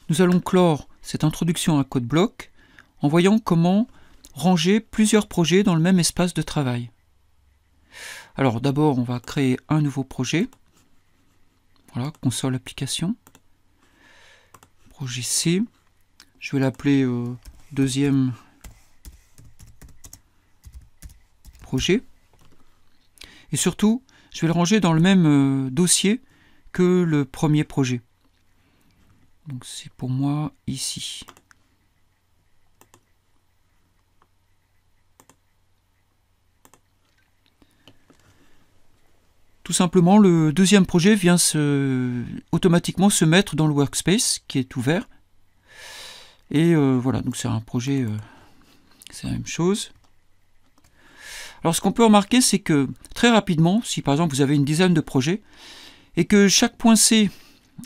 nous allons clore cette introduction à CodeBlock en voyant comment ranger plusieurs projets dans le même espace de travail. Alors d'abord, on va créer un nouveau projet. Voilà, console application. Projet C. Je vais l'appeler deuxième projet. Et surtout, je vais le ranger dans le même dossier que le premier projet. Donc c'est pour moi ici. Tout simplement, le deuxième projet vient automatiquement se mettre dans le workspace qui est ouvert. Et voilà, donc c'est un projet, c'est la même chose. Alors ce qu'on peut remarquer, c'est que très rapidement, si par exemple vous avez une dizaine de projets, et que chaque point C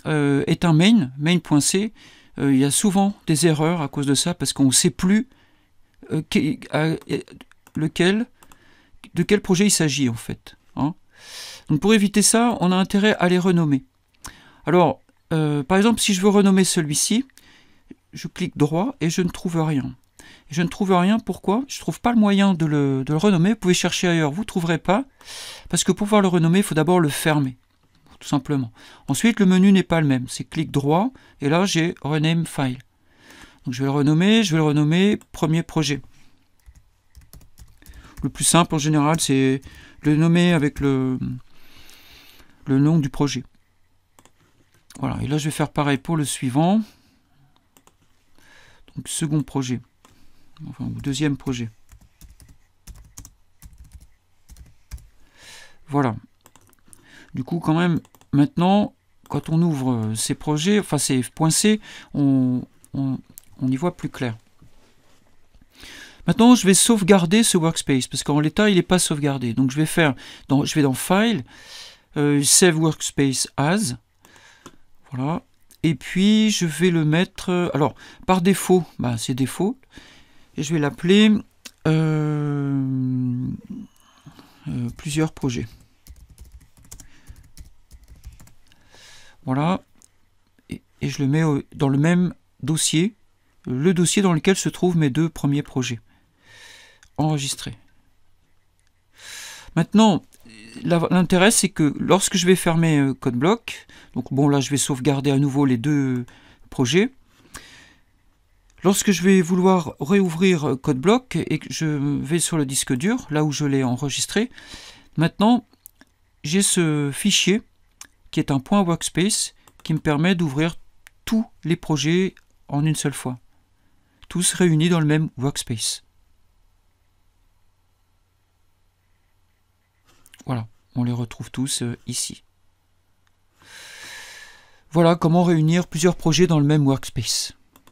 est un main.c, il y a souvent des erreurs à cause de ça, parce qu'on ne sait plus de quel projet il s'agit en fait. Hein. Donc pour éviter ça, on a intérêt à les renommer. Alors, par exemple, si je veux renommer celui-ci, je clique droit et je ne trouve rien. Et je ne trouve rien, pourquoi? Je ne trouve pas le moyen de le renommer. Vous pouvez chercher ailleurs, vous ne trouverez pas, parce que pour pouvoir le renommer, il faut d'abord le fermer, tout simplement. Ensuite, le menu n'est pas le même. C'est clic droit, et là j'ai Rename File. Donc je vais le renommer premier projet. Le plus simple en général, c'est de le nommer avec le nom du projet. Voilà, et là je vais faire pareil pour le suivant. Donc second projet, enfin deuxième projet. Voilà. Du coup, quand même, maintenant, quand on ouvre ces projets, enfin ces points C, on y voit plus clair. Maintenant, je vais sauvegarder ce workspace, parce qu'en l'état, il n'est pas sauvegardé. Donc je vais dans File, Save Workspace As. Voilà. Et puis, je vais le mettre... alors, par défaut, c'est défaut. Et je vais l'appeler plusieurs projets. Voilà. Et je le mets dans le même dossier, le dossier dans lequel se trouvent mes deux premiers projets. Enregistré. Maintenant, l'intérêt, c'est que lorsque je vais fermer CodeBlock, donc bon, là, je vais sauvegarder à nouveau les deux projets. Lorsque je vais vouloir réouvrir CodeBlock et que je vais sur le disque dur, là où je l'ai enregistré, maintenant, j'ai ce fichier qui est un point workspace qui me permet d'ouvrir tous les projets en une seule fois. Tous réunis dans le même workspace. Voilà, on les retrouve tous ici. Voilà comment réunir plusieurs projets dans le même workspace.